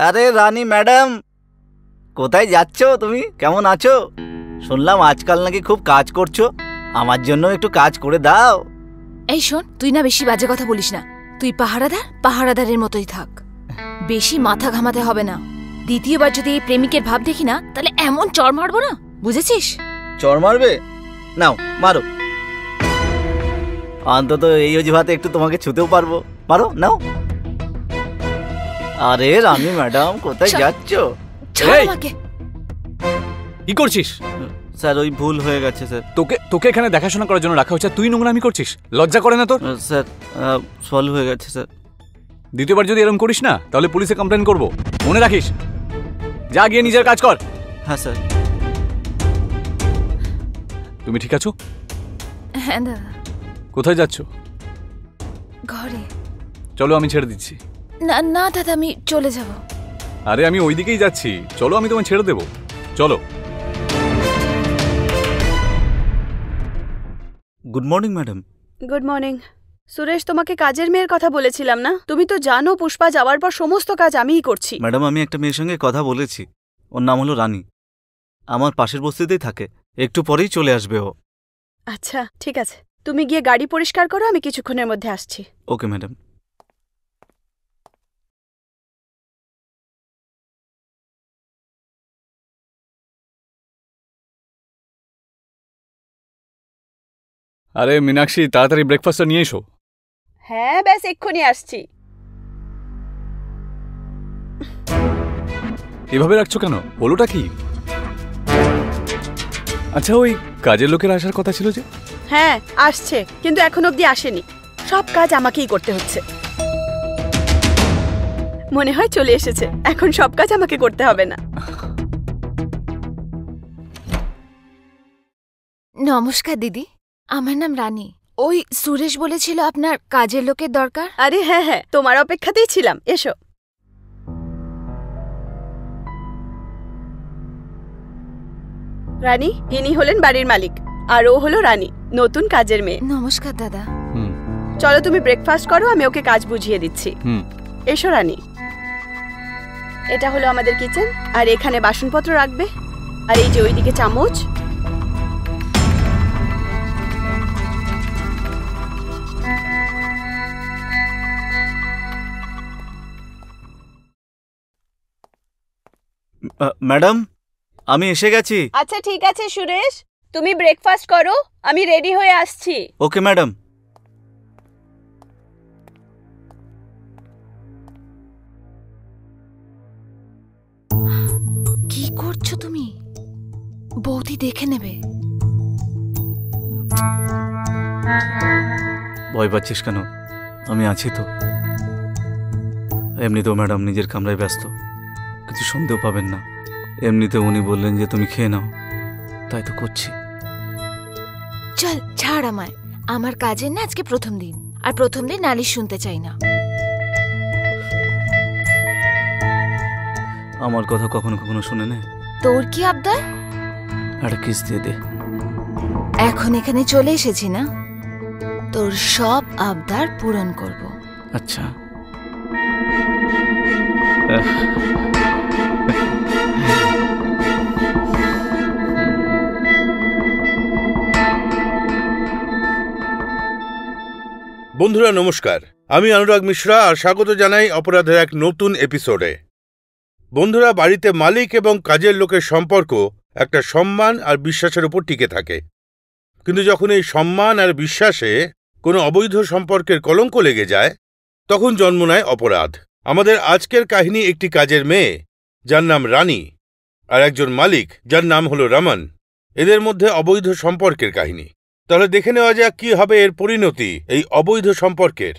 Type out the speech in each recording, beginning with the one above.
আরে রানী ম্যাডাম, কোথায় যাচ্ছ তুমি? কেমন আছো? শুনলাম আজকাল নাকি খুব কাজ করছো, আমার জন্য একটু কাজ করে দাও। এই শোন, তুই না বেশি বাজে কথা বলিস না। তুই পাহারাদারের মতোই থাক, বেশি মাথা ঘামাতে হবে না। দ্বিতীয়বার যদি এই প্রেমিকের ভাব দেখি না, তাহলে এমন চড় মারবো না, বুঝেছিস? চড় মারবে? নাও মারো, অন্তত এই অজুহাতে একটু তোমাকে ছুতেও পারবো। মারো, নাও। আরে রানী ম্যাডাম, কোথায় যাচ্ছ? কি করছিস? স্যার ওই ভুল হয়ে গেছে স্যার। তোকে এখানে দেখাশোনা করার জন্য রাখা হচ্ছে, তুই নোংরামি করছিস? লজ্জা করে না তোর? স্যার সলভ হয়ে গেছে স্যার। দ্বিতীয়বার যদি এরকম করিস না, তাহলে পুলিশে কমপ্লেন করব, মনে রাখিস। যা গিয়ে নিজের কাজ কর। হ্যাঁ স্যার। তুমি ঠিক আছো? হ্যাঁ দাদা। কোথায় যাচ্ছ? ঘরে। চলো আমি ছেড়ে দিচ্ছি। না না দাদা, আমি চলে যাব। আরে আমি ওই দিকেই যাচ্ছি, চলো আমি তোমায় ছেড়ে দেবো, চলো। Good morning madam. Good morning. Suresh, তোমাকে কাজের মেয়ের কথা বলেছিলাম না? তুমি তো জানো পুষ্পা যাওয়ার পর সমস্ত কাজ আমিই করছি। ম্যাডাম, আমি একটা মেয়ের সঙ্গে কথা বলেছি, ওর নাম হলো রানী, আমার পাশের বস্তিতেই থাকে, একটু পরেই চলে আসবে ও। আচ্ছা ঠিক আছে, তুমি গিয়ে গাড়ি পরিষ্কার করো, আমি কিছুক্ষণের মধ্যে আসছি। Okay madam. আরে মীনাক্ষী, তাড়াতাড়ি ব্রেকফাস্টটা নিয়ে এসো। হ্যাঁ ব্যাস এক্ষুনি আসছি। এভাবে রাখছো কেন? হলোটা কি? আচ্ছা, ওই কাজের লোকের আসার কথা ছিল যে? হ্যাঁ আসছে, কিন্তু এখন অবধি আসেনি। সব কাজ আমাকেই করতে হচ্ছে। মনে হয় চলে এসেছে, এখন সব কাজ আমাকে করতে হবে না। নমস্কার দিদি, আমার নাম রানী। ওই সুরেশ বলেছিল আপনার কাজের লোকের দরকার। আরে হ্যাঁ হ্যাঁ, তোমার অপেক্ষাতেই ছিলাম, এসো। রানী, ইনি হলেন বাড়ির মালিক, আর ও হলো রানী, নতুন কাজের মেয়ে। নমস্কার দাদা। চলো তুমি ব্রেকফাস্ট করো, আমি ওকে কাজ বুঝিয়ে দিচ্ছি। এসো রানী। এটা হলো আমাদের কিচেন, আর এখানে বাসনপত্র রাখবে, আর এই যে ওইদিকে চামচ। ম্যাডাম, আমি এসে গেছি। আচ্ছা ঠিক আছে সুরেশ, তুমি ব্রেকফাস্ট করো, আমি রেডি হয়ে আসছি। Okay madam. কি করছো তুমি? বৌদি দেখে নেবে। ভয় পাচ্ছিস কেন? আমি আছি তো। এমনিতেও ম্যাডাম নিজের কামরায় ব্যস্ত, কিছু শুনতেও পাবেন না। এমনিতে উনি বললেন যে তুমি খেয়ে নাও, তাই তো করছি। চল ছাড় আমায়, আমার কাজের না আজকে প্রথম দিন, আর প্রথম দিন নালিশ শুনতে চাই না। আমার কথা কখনো কখনো শুনে নে। তোর কি আবদার? একটা কিস দিয়ে দে। এখন এখানে চলে এসেছি না, তোর সব আবদার পূরণ করব। আচ্ছা। বন্ধুরা নমস্কার, আমি অনুরাগ মিশ্রা আর স্বাগত জানাই অপরাধের এক নতুন এপিসোডে। বন্ধুরা, বাড়িতে মালিক এবং কাজের লোকের সম্পর্ক একটা সম্মান আর বিশ্বাসের উপর টিকে থাকে, কিন্তু যখন এই সম্মান আর বিশ্বাসে কোনো অবৈধ সম্পর্কের কলঙ্ক লেগে যায়, তখন জন্ম নেয় অপরাধ। আমাদের আজকের কাহিনী একটি কাজের মেয়ে যার নাম রানী আর একজন মালিক যার নাম হলো রমন। এদের মধ্যে অবৈধ সম্পর্কের কাহিনী। তাহলে দেখে নেওয়া যাক কি হবে এর পরিণতি এই অবৈধ সম্পর্কের।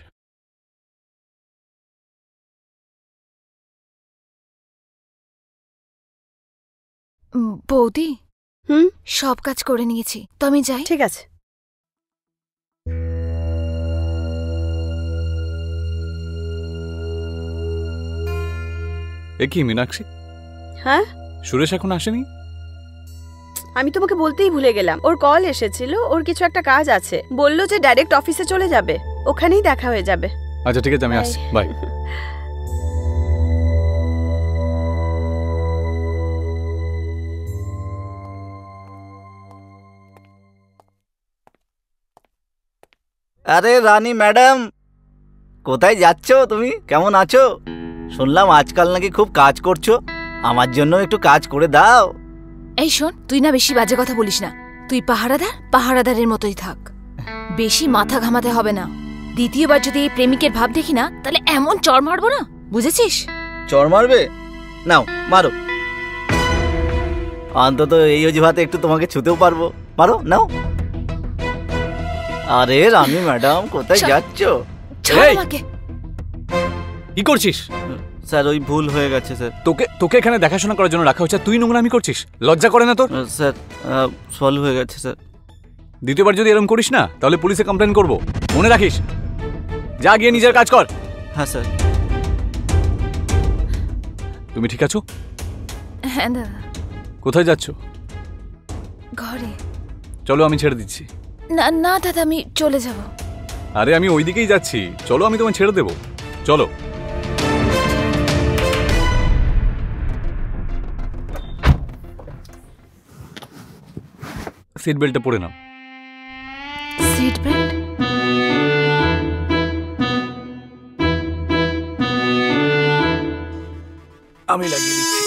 বৌদি, সব কাজ করে নিয়েছি তো, আমি যাই। ঠিক আছে। এ কি মীনাক্ষী? হ্যাঁ, সুরেশ এখন আসেনি? আমি তোমাকে বলতেই ভুলে গেলাম, ওর কল এসেছিল, ওর কিছু একটা কাজ আছে, বলল যে ডাইরেক্ট অফিসে চলে যাবে, ওখানেই দেখা হয়ে যাবে। আচ্ছা ঠিক আছে, আমি আসছি, বাই। আরে রানী ম্যাডাম, কোথায় যাচ্ছ তুমি? কেমন আছো? শুনলাম আজকাল নাকি খুব কাজ করছো, আমার জন্য একটু কাজ করে দাও। এই শোন, তুই না বেশি বাজে কথা বলিস না। তুই পাহারাদারের মতোই থাক। বেশি মাথা ঘামাতে হবে না। দ্বিতীয়বার যদি এই প্রেমিকের ভাব দেখি না, তাহলে এমন চড় মারবো না, বুঝেছিস? চড় মারবে? নাও মারো, অন্তত এই অজুহাতে একটু তোমাকে ছুতেও পারবো। মারো, নাও। আরে রানী ম্যাডাম, কোথায় যাচ্ছ? ছাড় এই! আমাকে। কি করছিস? স্যার, ওই ভুল হয়ে গেছে স্যার। তোকে এখানে দেখাশোনা করার জন্য রাখা হচ্ছে, তুই নোংরামি করছিস? লজ্জা করে না তোর? স্যার, সলভ হয়ে গেছে স্যার। দ্বিতীয়বার যদি এরকম করিস না, তাহলে পুলিশে কমপ্লেন করব, মনে রাখিস। যা গিয়ে নিজের কাজ কর। হ্যাঁ স্যার। তুমি ঠিক আছো? হ্যাঁ দাদা। কোথায় যাচ্ছ? ঘরে। চলো, আমি ছেড়ে দিচ্ছি। না না দাদা, আমি চলে যাব। আরে আমি ওই দিকেই যাচ্ছি, চলো, আমি তোমায় ছেড়ে দেবো। চলো। সিট বেল্টটা পরে নাও। Seat belt? আমি লাগিয়ে দিচ্ছি।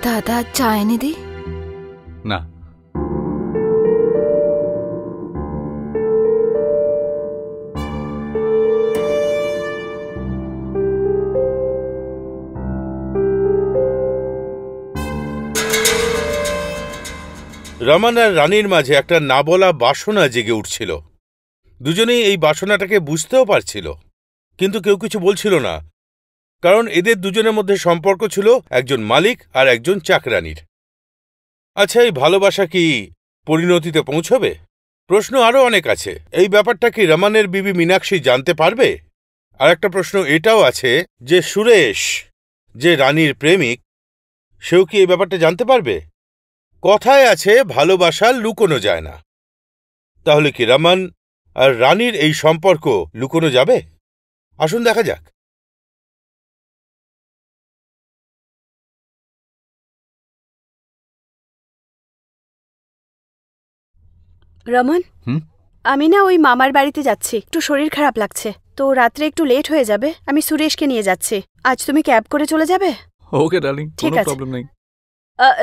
দাদা, চা এনে দি? না। রমন আর রানীর মাঝে একটা না বলা বাসনা জেগে উঠছিল। দুজনেই এই বাসনাটাকে বুঝতেও পারছিল, কিন্তু কেউ কিছু বলছিল না, কারণ এদের দুজনের মধ্যে সম্পর্ক ছিল একজন মালিক আর একজন চাকরানির। আচ্ছা, এই ভালোবাসা কি পরিণতিতে পৌঁছবে? প্রশ্ন আরও অনেক আছে। এই ব্যাপারটা কি রমনের বিবি মীনাক্ষী জানতে পারবে? আর একটা প্রশ্ন এটাও আছে যে সুরেশ, যে রানীর প্রেমিক, সেও কি এই ব্যাপারটা জানতে পারবে? কথায় আছে ভালোবাসা লুকোনো যায় না। তাহলে কি রমন আর রানীর এই সম্পর্ক লুকোনো যাবে? আসুন দেখা যাক। রমন, আমি না ওই মামার বাড়িতে যাচ্ছি, একটু শরীর খারাপ লাগছে, তো রাত্রে একটু লেট হয়ে যাবে। আমি সুরেশকে নিয়ে যাচ্ছি। আজ তুমি ক্যাব করে চলে যাবে? ওকে ডার্লিং, ঠিক কোনো আছে। প্রবলেম নেই।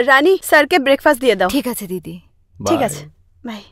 রানী, স্যারকে ব্রেকফাস্ট দিয়ে দাও। ঠিক আছে দিদি। ঠিক Bye. আছে, বাই।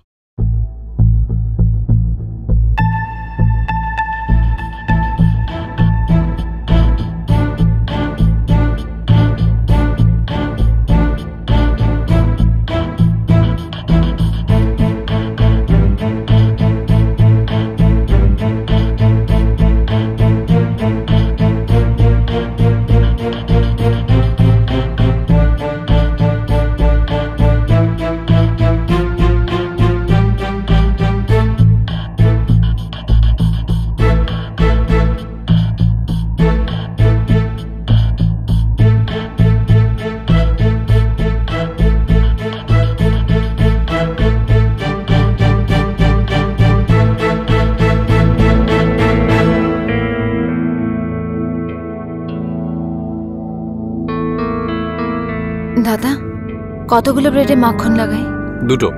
দাদা, কতগুলো ব্রেডে মাখন লাগাই? 2টো।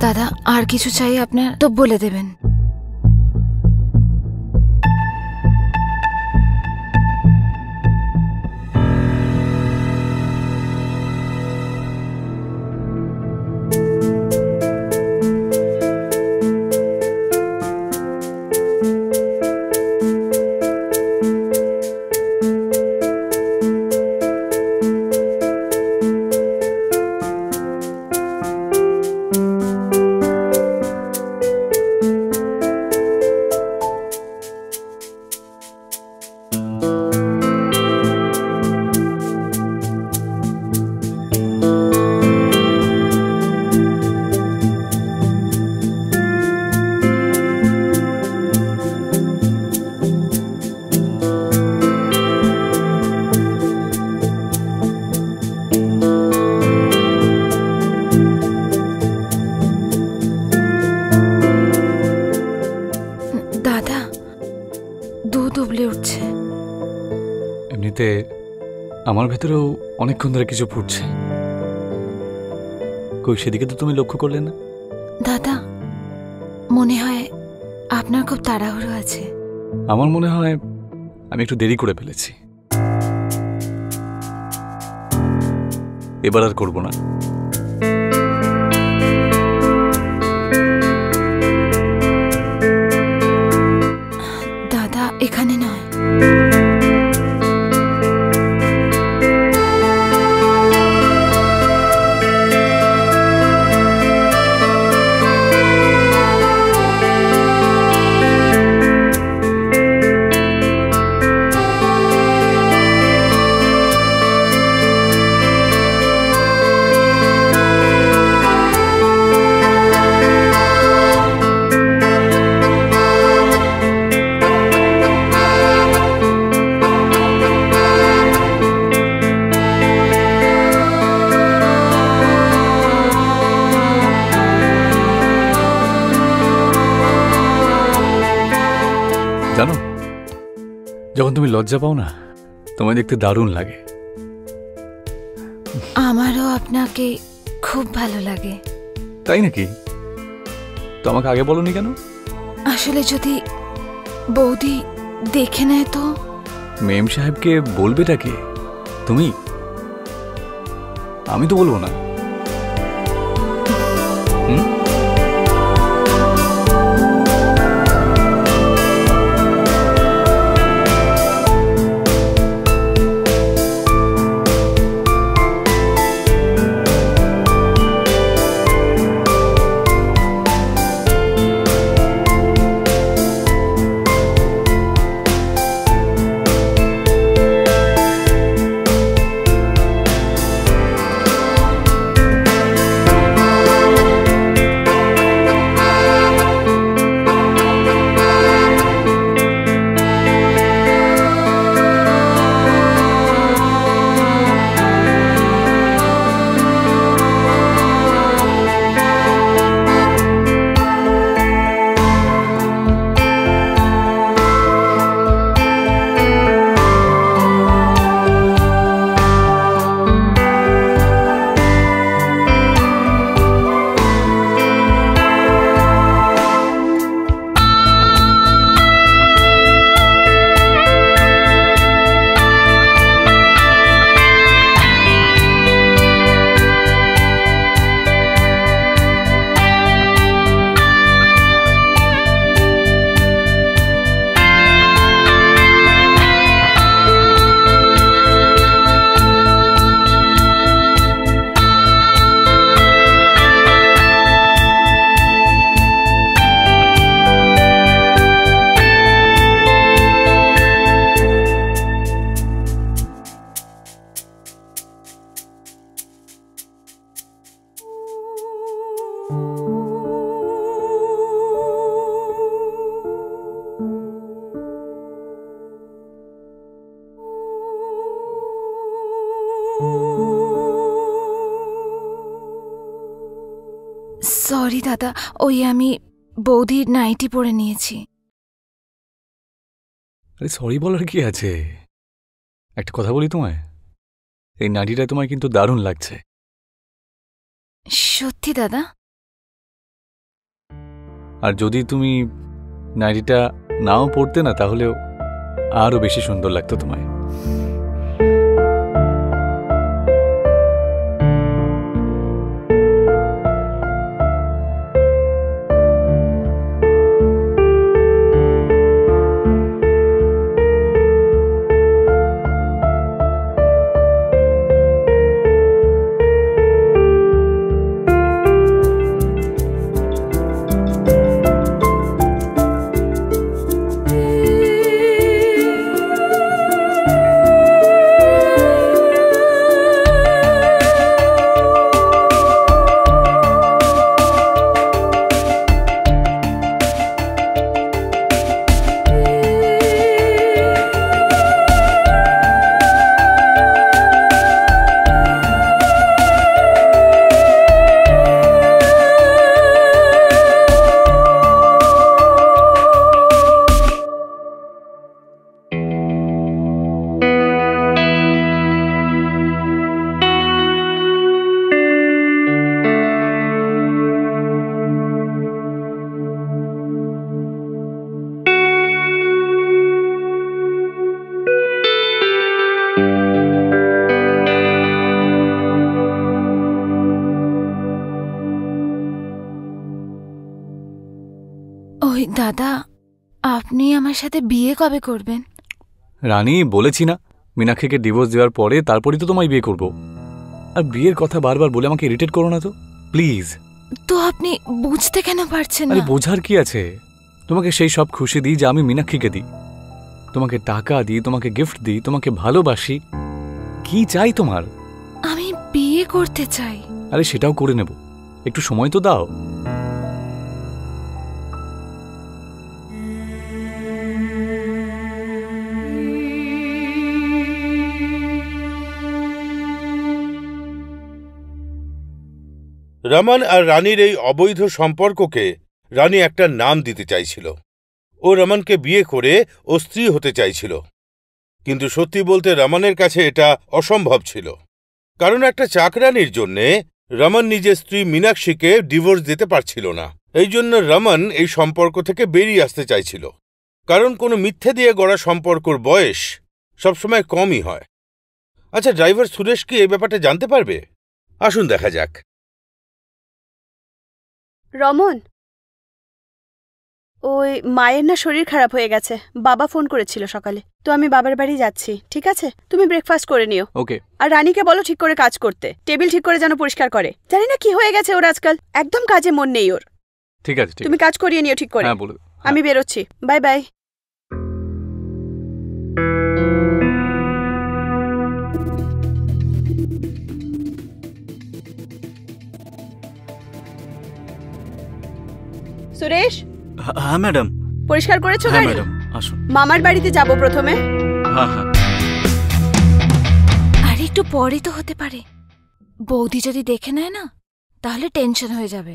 দাদা, আর কিছু চাই আপনার তো বলে দেবেন। এমনিতে আমার ভেতরেও অনেকক্ষণ ধরে কিছু ফুটছে। কই সেদিকে তো তুমি লক্ষ্য করলে না? দাদা, মনে হয় আপনার খুব তাড়াহুড়ো আছে। আমার মনে হয় আমি একটু দেরি করে ফেলেছি। এবার আর করব না। দাদা, এখানে নয়। জানো, যখন তুমি লজ্জা পাও না, তোমায় দেখতে দারুণ লাগে। আমারও আপনাকে খুব ভালো লাগে। তাই নাকি? তো আমাকে আগে বলোনি কেন? আসলে যদি বৌদি দেখে নেয় তো? মেম সাহেবকে বলবেটা কে? তুমি? আমি তো বলবো না। সরি দাদা, ওই আমি বৌদির নাইটি পরে নিয়েছি। আরে সরি বলার কি আছে? একটা কথা বলি তোমায়, এই নাইটিটা তোমায় কিন্তু দারুণ লাগছে। সত্যি দাদা? আর যদি তুমি নাইটিটা নাও পরতে না, তাহলেও আরো বেশি সুন্দর লাগতো তোমায়। ওই দাদা, আপনি আমার সাথে বিয়ে কবে করবেন? রানী, বলেছি না মীনাক্ষীকে ডিভোর্স দেওয়ার পরে তারপরই তো তোমায় বিয়ে করব। আর বিয়ের কথা বারবার বলে আমাকে ইরিটেট করো না তো প্লিজ। তো আপনি বুঝতে কেন পারছেন আরে না? বোঝার কি আছে? তোমাকে সেই সব খুশি দিই যা আমি মীনাক্ষীকে দিই। তোমাকে টাকা দিই, তোমাকে গিফট দিই, তোমাকে ভালোবাসি। কি চাই তোমার? আমি বিয়ে করতে চাই। আরে সেটাও করে নেব, একটু সময় তো দাও। রমন আর রানীর এই অবৈধ সম্পর্ককে রানী একটা নাম দিতে চাইছিল। ও রমনকে বিয়ে করে ও স্ত্রী হতে চাইছিল, কিন্তু সত্যি বলতে রমনের কাছে এটা অসম্ভব ছিল। কারণ একটা চাকরানির জন্যে রমন নিজের স্ত্রী মীনাক্ষীকে ডিভোর্স দিতে পারছিল না। এই জন্য রমন এই সম্পর্ক থেকে বেরিয়ে আসতে চাইছিল। কারণ কোনো মিথ্যে দিয়ে গড়া সম্পর্কর বয়স সবসময় কমই হয়। আচ্ছা, ড্রাইভার সুরেশ কি এই ব্যাপারটা জানতে পারবে? আসুন দেখা যাক। রমন, ওই মায়ের না শরীর খারাপ হয়ে গেছে, বাবা ফোন করেছিল সকালে, তো আমি বাবার বাড়ি যাচ্ছি। ঠিক আছে, তুমি ব্রেকফাস্ট করে নিও। ওকে। আর রানীকে বলো ঠিক করে কাজ করতে, টেবিল ঠিক করে যেন পরিষ্কার করে। জানি না কি হয়ে গেছে ওর আজকাল, একদম কাজে মন নেই ওর। ঠিক আছে, তুমি কাজ করিয়ে নিও ঠিক করে। হ্যাঁ বলো। আমি বেরোচ্ছি, বাই বাই। সুরেশ, হ্যাঁ ম্যাডাম। পরিষ্কার করেছো হ্যাঁ গাড়ি? ম্যাডাম, আসুন। মামার বাড়িতে যাব প্রথমে। হ্যাঁ হ্যাঁ। আর একটু পরে তো হতে পারে, বৌদি যদি দেখে নেয় না তাহলে টেনশন হয়ে যাবে।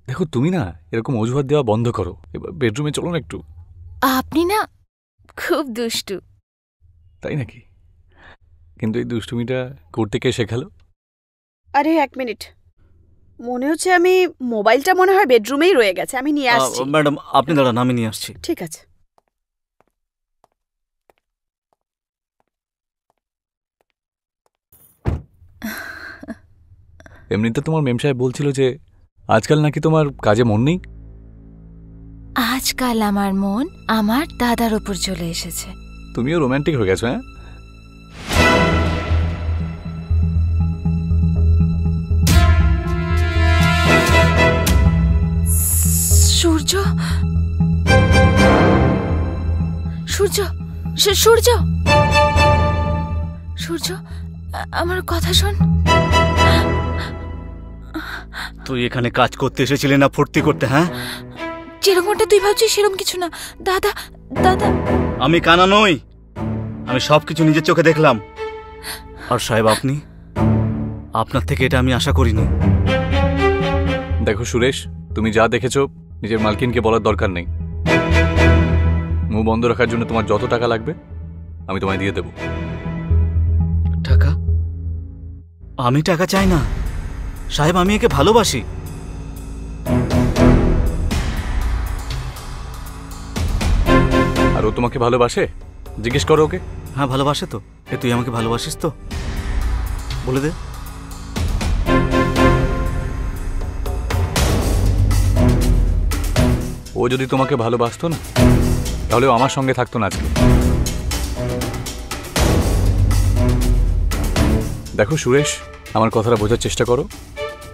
দেখো, তুমি না এরকম অজুহাত দেওয়া বন্ধ করো। এবার বেডরুমে চলো না একটু। আপনি না খুব দুষ্টু। তাই নাকি? কিন্তু এই দুষ্টুমিটা করতে কে শেখালো? আরে এক মিনিট, মনে হচ্ছে আমি মোবাইলটা মনে হয় বেডরুমেই রয়ে গেছে, আমি নিয়ে আসছি। ম্যাডাম আপনি দাঁড়ান, আমি নিয়ে আসছি। ঠিক আছে। এমনিতে তোমার মেম সাহেব বলছিল যে আজকাল নাকি তোমার কাজে মন নেই। আজকাল আমার মন আমার দাদার উপর চলে এসেছে। তুমিও রোম্যান্টিক হয়ে গেছো। হ্যাঁ, সূর্য, সূর্য, সূর্য, সূর্য, আমার কথা শোন। তো তুই এখানে কাজ করতে এসেছিলি না ফুর্তি করতে? হ্যাঁ, যেরকমটা তুই ভাবছিস সেরকম কিছু না। দাদা দাদা, আমি কানা নই, আমি সবকিছু নিজের চোখে দেখলাম। আর সাহেব, আপনি, আপনার থেকে এটা আমি আশা করিনি। দেখো সুরেশ, তুমি যা দেখেছো নিজের মালকিনকে বলার দরকার নেই। মুখ বন্ধ রাখার জন্য তোমার যত টাকা লাগবে আমি তোমায় দিয়ে দেব। টাকা? আমি টাকা চাই না সাহেব, আমি একে ভালোবাসি। আর ও তোমাকে ভালোবাসে? জিজ্ঞেস করো ওকে। হ্যাঁ, ভালোবাসে তো। তুই আমাকে ভালোবাসিস তো? বলে দে। ও যদি তোমাকে ভালোবাসতো না তাহলে ও আমার সঙ্গে থাকতো না আজকে। দেখো সুরেশ, আমার কথাটা বোঝার চেষ্টা করো।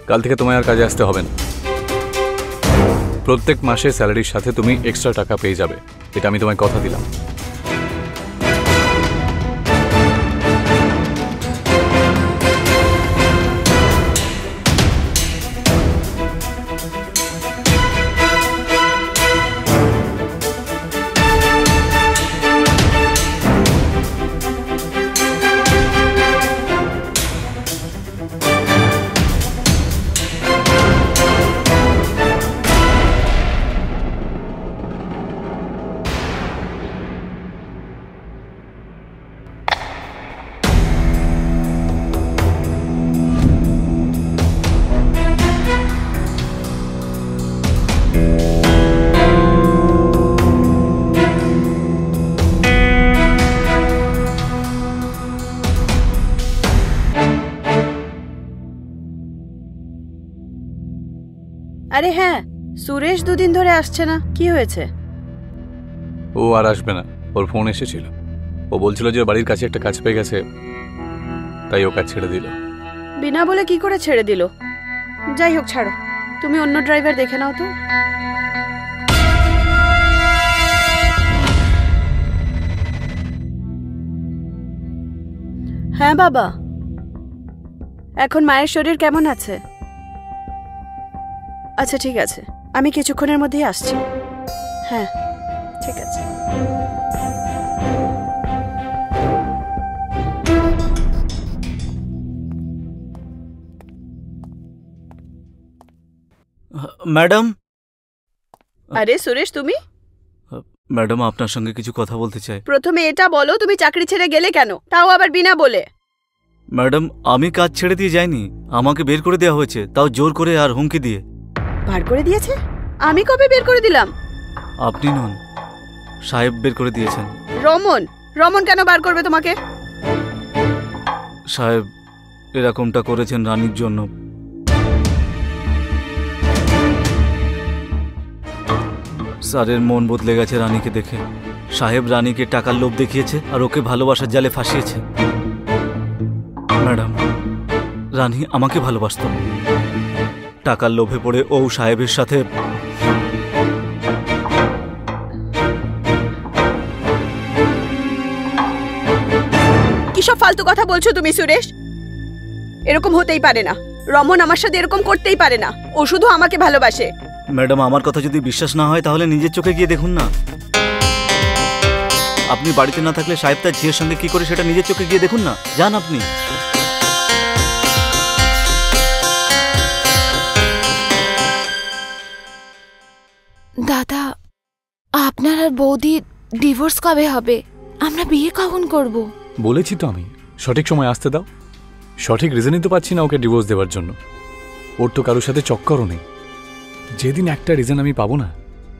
কাল থেকে তোমায় আর কাজে আসতে হবে না। প্রত্যেক মাসে স্যালারির সাথে তুমি এক্সট্রা টাকা পেয়ে যাবে, এটা আমি তোমায় কথা দিলাম। আরে হ্যাঁ, সুরেশ দুদিন ধরে আসছে না, কি হয়েছে? ও আর আসবে না, ওর ফোন এসেছিল। ও বলছিল যে বাড়ির কাছে একটা কাজ পেয়ে গেছে, তাই ও কাজ ছেড়ে দিল। বিনা বলে কি করে ছেড়ে দিল? যাই হোক, ছাড়ো, তুমি অন্য ড্রাইভার দেখে নাও তো। হ্যাঁ বাবা, এখন মায়ের শরীর কেমন আছে? আচ্ছা ঠিক আছে, আমি কিছুক্ষণের মধ্যেই আসছি। হ্যাঁ ঠিক আছে। ম্যাডাম। আরে সুরেশ, তুমি? ম্যাডাম, আপনার সঙ্গে কিছু কথা বলতে চাই। প্রথমে এটা বলো, তুমি চাকরি ছেড়ে গেলে কেন, তাও আবার বিনা বলে? ম্যাডাম, আমি কাজ ছেড়ে দিয়ে যাইনি, আমাকে বের করে দেওয়া হয়েছে, তাও জোর করে আর হুমকি দিয়ে। বার করে দিয়েছে? আমি কবে বের করে দিলাম? আপনি নন, সাহেব বের করে দিয়েছেন। রমন? রমন কেন বার করবে তোমাকে? সাহেব এরকমটা করেছেন রানীর জন্য। স্যারের মন বদলে গেছে রানীকে দেখে। সাহেব রানীকে টাকার লোভ দেখিয়েছে আর ওকে ভালোবাসার জালে ফাঁসিয়েছে। ম্যাডাম, রানী আমাকে ভালোবাসত, টাকার লোভে পড়ে ও সাহেবের সাথে। কিসব ফালতু কথা বলছো তুমি সুরেশ? এরকম হতেই পারে না, রমন আমার সাথে এরকম করতেই পারে না, ও শুধু আমাকে ভালোবাসে। ম্যাডাম, আমার কথা যদি বিশ্বাস না হয় তাহলে নিজের চোখে গিয়ে দেখুন না। আপনি বাড়িতে না থাকলে সাহেব তার ঝিয়ের সঙ্গে কি করে সেটা নিজের চোখে গিয়ে দেখুন না। যান আপনি। দাদা, আপনার আর বৌদি ডিভোর্স কবে হবে? আমরা বিয়ে কখন করব? বলেছি তো আমি, সঠিক সময় আসতে দাও। সঠিক রিজনই তো পাচ্ছি না ওকে ডিভোর্স দেওয়ার জন্য। ওর তো কারোর সাথে চক্করও নেই। যেদিন একটা রিজন আমি পাবো না,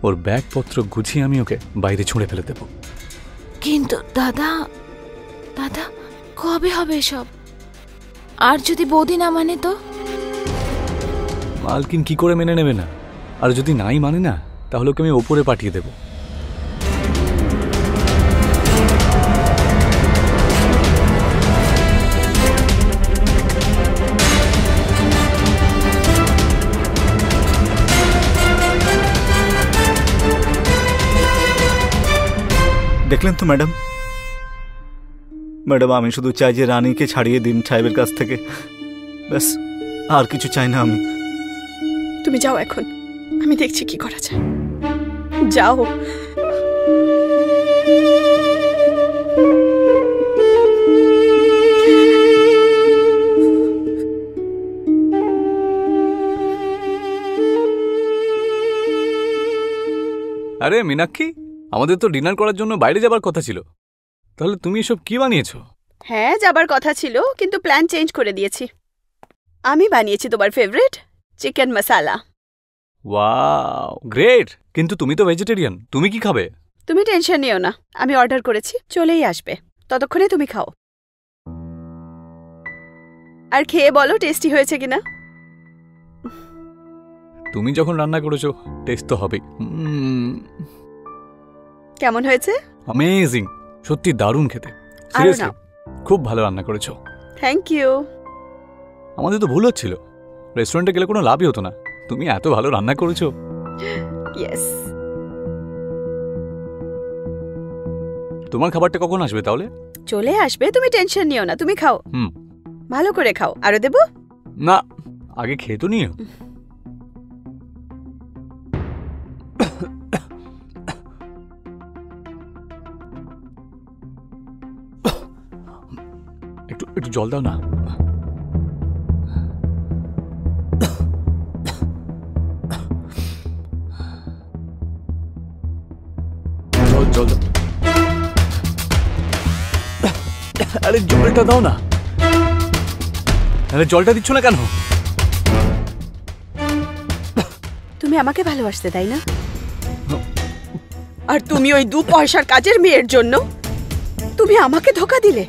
ওর ব্যাগপত্র গুছিয়ে আমি ওকে বাইরে ছুঁড়ে ফেলে দেব। কিন্তু দাদা, দাদা কবে হবে এসব? আর যদি বৌদি না মানে তো? মালকিন কি করে মেনে নেবে না? আর যদি নাই মানে না, তাহলে ওকে আমি ওপরে পাঠিয়ে দেব। দেখলেন তো ম্যাডাম? ম্যাডাম, আমি শুধু চাই যে রানীকে ছাড়িয়ে দিন সাহেবের কাছ থেকে, ব্যাস, আর কিছু চাই না আমি। তুমি যাও এখন, আমি দেখছি কি করা যায়। যাও। আরে মীনাক্ষী, আমাদের তো ডিনার করার জন্য বাইরে যাবার কথা ছিল, তাহলে তুমি এসব কি বানিয়েছো? হ্যাঁ, যাবার কথা ছিল, কিন্তু প্ল্যান চেঞ্জ করে দিয়েছি। আমি বানিয়েছি তোমার favourite chicken masala. Wow, great! কিন্তু তুমি তো ভেজিটেরিয়ান, তুমি কি খাবে? তুমি টেনশন নিও না, আমি অর্ডার করেছি, চলেই আসবে। ততক্ষণে তুমি খাও, আর খেয়ে বলো টেস্টি হয়েছে কিনা। তুমি যখন রান্না করেছো টেস্ট তো হবেই। কেমন হয়েছে? অ্যামেজিং, সত্যি দারুণ খেতে। আরো সিরিয়াসলি নাও। খুব ভালো রান্না করেছো। Thank you. আমাদের তো ভুল হচ্ছিল, রেস্টুরেন্টে গেলে কোনো লাভই হতো না, তুমি এত ভালো রান্না করেছো। ইয়েস। তোমার খাবারটা কখন আসবে তাহলে? চলে আসবে, তুমি টেনশন নিও না, তুমি খাও। ভালো করে খাও। আরো দেবো? না, আগে খেয়ে তো নিও। একটু একটু জল দাও না। জল জল দাও। আরে জলটা দাও না। আরে জলটা দিচ্ছ না কেন? তুমি আমাকে ভালোবাসতে, তাই না? আর তুমি ওই 2 পয়সার কাজের মেয়ের জন্য তুমি আমাকে ধোকা দিলে।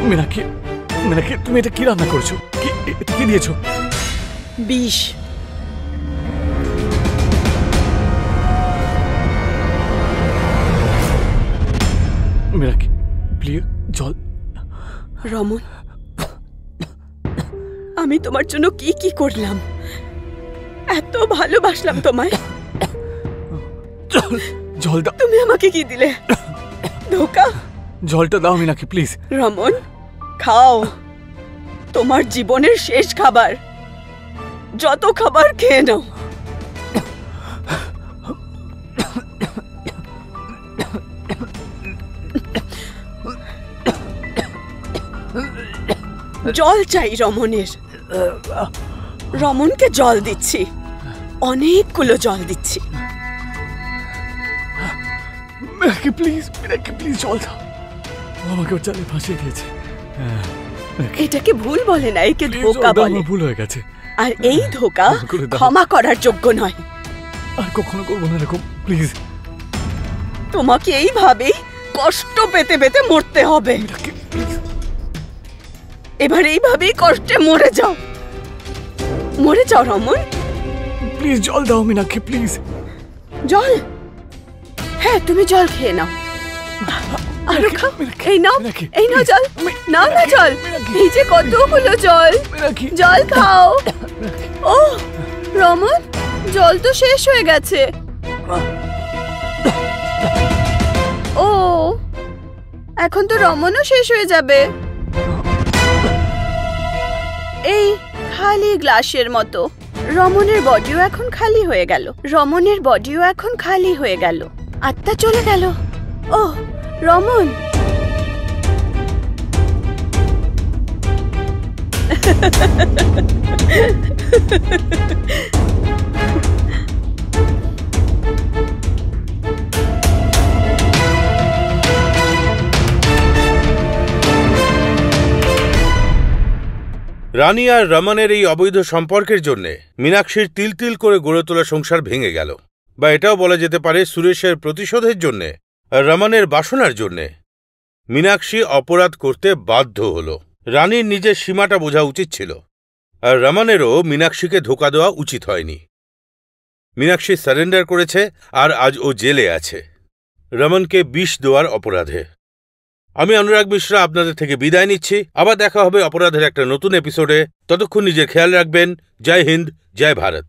মীনাক্ষী, মীনাক্ষী, তুমি এটা কি রান্না করছো? কি দিয়েছো? বিষ। মীনাক্ষী প্লিজ জল। রমন, আমি তোমার জন্য কি কি করলাম, এত ভালোবাসলাম তোমায়। জল জল দাও। তুমি আমাকে কি দিলে? ধোকা। জলটা দাও মীনাক্ষী প্লিজ। রমন, খাও, তোমার জীবনের শেষ খাবার, যত খাবার খেয়ে নাও। জল চাই রমনের। রমনকে জল দিচ্ছি, অনেকগুলো জল দিচ্ছি। মীনাক্ষী প্লিজ, মীনাক্ষী প্লিজ জল দাও। আমাকে ওর চালে ফাঁসিয়ে দিয়েছে। এটাকে ভুল বলে না, একে ধোকা বলে। ভুল হয়ে গেছে। আর এই ধোকা ক্ষমা করার যোগ্য নয়। আর কখনো করবো না এরকম, প্লিজ। তোমাকে এইভাবেই কষ্ট পেতে পেতে মরতে হবে। এবার এইভাবেই কষ্টে মরে যাও, মরে যাও রমন। প্লিজ জল দাও মীনাক্ষী প্লিজ। জল? হ্যাঁ, তুমি জল খেয়ে নাও। আরো খাও। এই নাও, এই নাও জল। নাও না জল, এই যে কতগুলো জল। জল খাও। ও রমন, জল তো শেষ হয়ে গেছে। ও, এখন তো রমনও শেষ হয়ে যাবে। এই খালি গ্লাসের মতো রমনের বডিও এখন খালি হয়ে গেল। রমনের বডিও এখন খালি হয়ে গেল, আত্মা চলে গেল। ও রমন, রানী আর রমনের এই অবৈধ সম্পর্কের জন্যে মীনাক্ষীর তিল তিল করে গড়ে তোলা সংসার ভেঙে গেল। বা এটাও বলা যেতে পারে সুরেশের প্রতিশোধের জন্যে আর রমনের বাসনার জন্যে মীনাক্ষী অপরাধ করতে বাধ্য হল। রানীর নিজের সীমাটা বোঝা উচিত ছিল, আর রমনেরও মীনাক্ষীকে ধোকা দেওয়া উচিত হয়নি। মীনাক্ষী সারেন্ডার করেছে আর আজ ও জেলে আছে রমনকে বিষ দেওয়ার অপরাধে। আমি অনুরাগ মিশ্রা আপনাদের থেকে বিদায় নিচ্ছি। আবার দেখা হবে অপরাধের একটা নতুন এপিসোডে। ততক্ষণ নিজের খেয়াল রাখবেন। জয় হিন্দ, জয় ভারত।